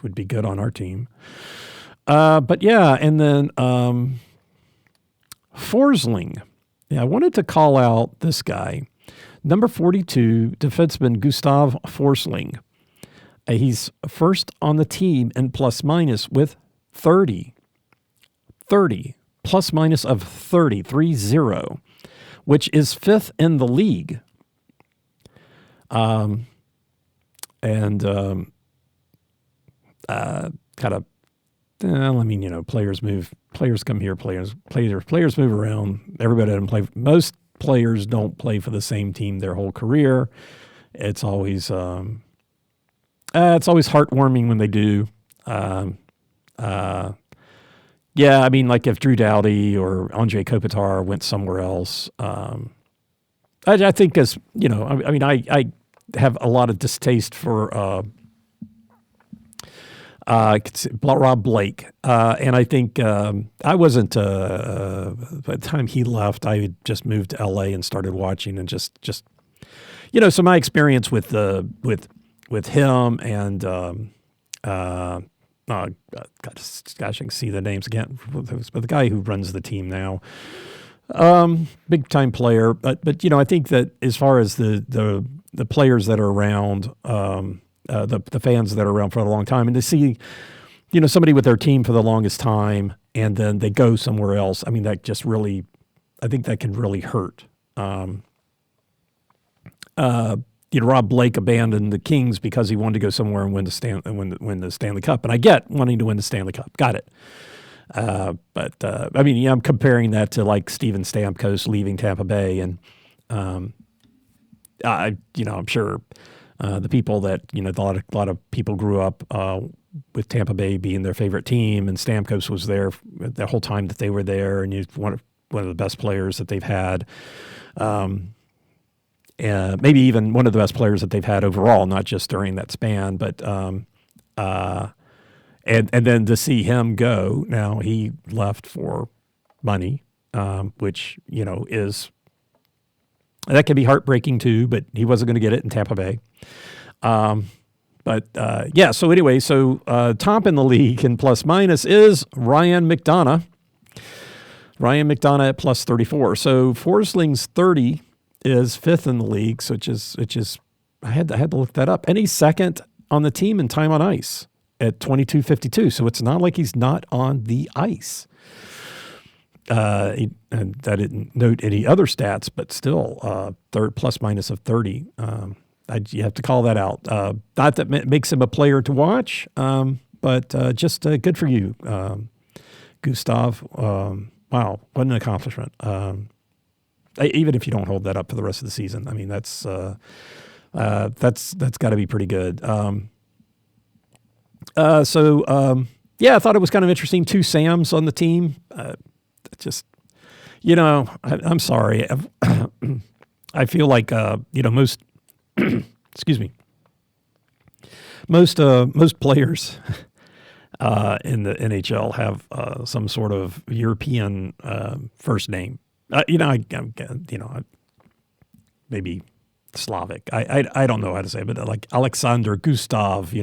B: would be good on our team. But yeah, and then Forsling. Yeah, I wanted to call out this guy. Number 42, defenseman Gustav Forsling. He's first on the team in plus minus with 30. 30. Plus minus of 30, 3-0, which is fifth in the league. Kind of, players come here, players move around. Everybody doesn't play. Most players don't play for the same team their whole career. It's always heartwarming when they do. Yeah, I mean, like if Drew Doughty or Andrei Kopitar went somewhere else, I think I have a lot of distaste for Rob Blake, and I think I wasn't. By the time he left, I had just moved to LA and started watching, and just so my experience with him and gosh, I can see the names again. But the guy who runs the team now, big time player. But I think that as far as the players that are around, the fans that are around for a long time, and to see, somebody with their team for the longest time, and then they go somewhere else. I mean, that just really, I think that can really hurt. Rob Blake abandoned the Kings because he wanted to go somewhere and win the Stanley Cup. And I get wanting to win the Stanley Cup. Got it. I'm comparing that to like Steven Stamkos leaving Tampa Bay. And, I'm sure the people that, a lot of people grew up with Tampa Bay being their favorite team, and Stamkos was there the whole time that they were there, and he's one of the best players that they've had. Maybe even one of the best players that they've had overall, not just during that span. But and then to see him go, now he left for money, which is that can be heartbreaking too. But he wasn't going to get it in Tampa Bay. So anyway, top in the league in plus minus is Ryan McDonough. Ryan McDonough at plus 34. So Forsling's 30. Is fifth in the league, so which is I had to look that up, and he's second on the team in time on ice at 22.52. So it's not like he's not on the ice. And I didn't note any other stats, but still, third plus minus of 30. You have to call that out. Not that makes him a player to watch, but just good for you, Gustav. Wow, what an accomplishment. Even if you don't hold that up for the rest of the season, I mean, that's got to be pretty good. I thought it was kind of interesting. Two Sams on the team. I'm sorry. I feel like, most, excuse me, most players in the NHL have some sort of European first name. Maybe Slavic. I don't know how to say it, but like Alexander, Gustav,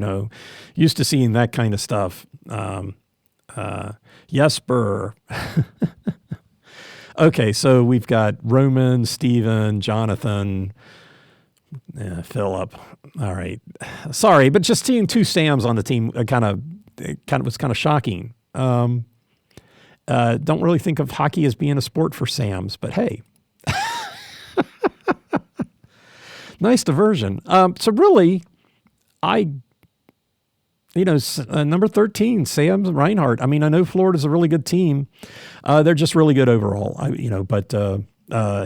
B: used to seeing that kind of stuff. Jesper. Okay, so we've got Roman, Stephen, Jonathan, Philip. All right. Sorry, but just seeing two Sams on the team was kind of shocking. Don't really think of hockey as being a sport for Sams, but hey. Nice diversion. So really, number 13, Sam Reinhart. I mean, I know Florida's a really good team. They're just really good overall. But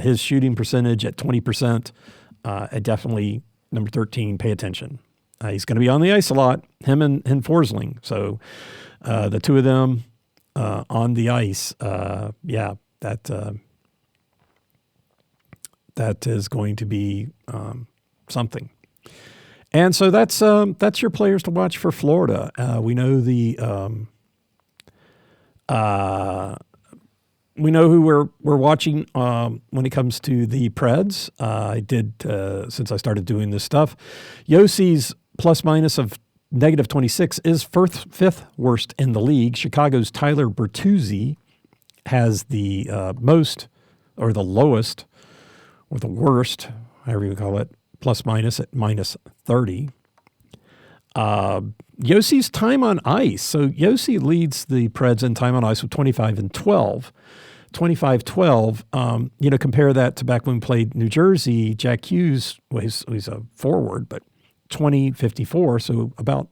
B: his shooting percentage at 20%, definitely number 13. Pay attention. He's going to be on the ice a lot. Him and Forsling. So the two of them on the ice. That is going to be something. And so that's your players to watch for Florida. We know we know who we're watching when it comes to the Preds. I did since I started doing this stuff. Yossi's plus minus of -26 is fifth worst in the league. Chicago's Tyler Bertuzzi has the most, or the lowest, or the worst, however you call it, plus minus at -30. Yossi's time on ice. So Yossi leads the Preds in time on ice with 25 and 12. 25-12. Compare that to back when we played New Jersey. Jack Hughes, he's a forward, but 20-54. So about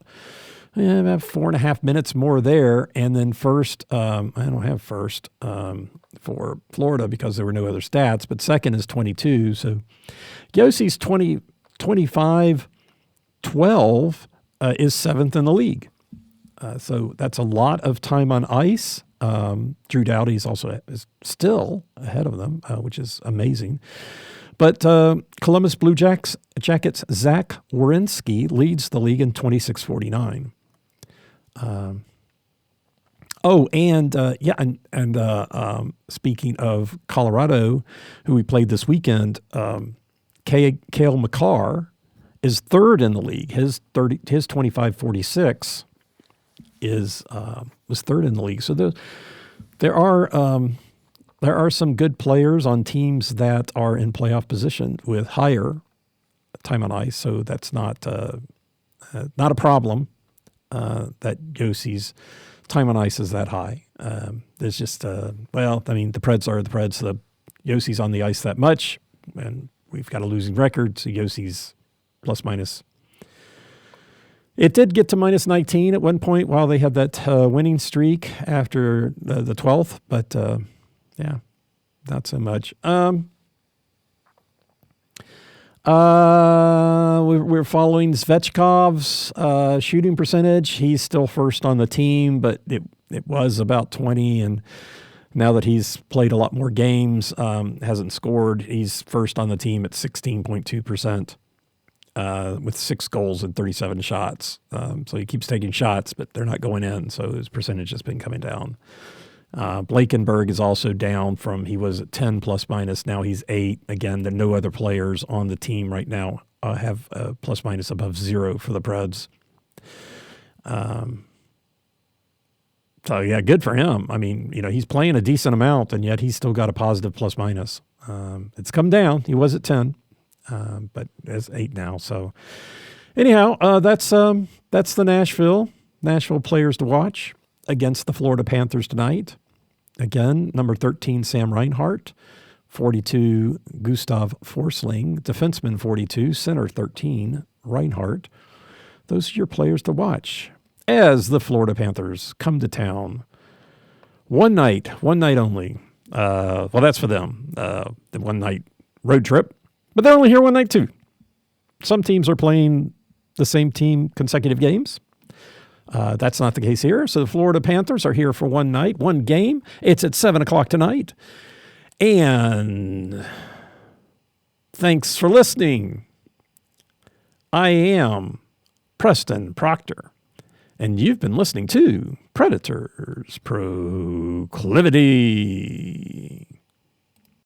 B: 4.5 minutes more there. And then first, I don't have first for Florida because there were no other stats, but second is 22. So Yossi's 25-12 is seventh in the league. So that's a lot of time on ice. Drew Doughty is still ahead of them, which is amazing. But Columbus Blue Jackets' Zach Werenski leads the league in 26-49. Speaking of Colorado, who we played this weekend, Cale Makar is third in the league. His 25-46 was third in the league. So there are some good players on teams that are in playoff position with higher time on ice. So that's not a problem that Yossi's time on ice is that high. There's just the Preds are the Preds. The Yossi's on the ice that much, and we've got a losing record. So Yossi's plus minus. It did get to -19 at one point while they had that winning streak after the 12th, but not so much. We're following Svechkov's shooting percentage. He's still first on the team, but it was about 20, and now that he's played a lot more games, hasn't scored, he's first on the team at 16.2%. With 6 goals and 37 shots. So he keeps taking shots, but they're not going in. So his percentage has been coming down. Blakenberg is also down from, he was at 10 plus minus. Now he's 8. Again, there are no other players on the team right now have plus minus above 0 for the Preds. So yeah, good for him. I mean, he's playing a decent amount, and yet he's still got a positive plus minus. It's come down. He was at 10. But it's 8 now. So anyhow, that's the Nashville players to watch against the Florida Panthers tonight. Again, number 13, Sam Reinhart, 42, Gustav Forsling, defenseman 42, center 13, Reinhart. Those are your players to watch as the Florida Panthers come to town. One night only. That's for them. The one night road trip. But they're only here one night, too. Some teams are playing the same team consecutive games. That's not the case here. So the Florida Panthers are here for one night, one game. It's at 7 o'clock tonight. And thanks for listening. I am Preston Proctor, and you've been listening to Predators Proclivity.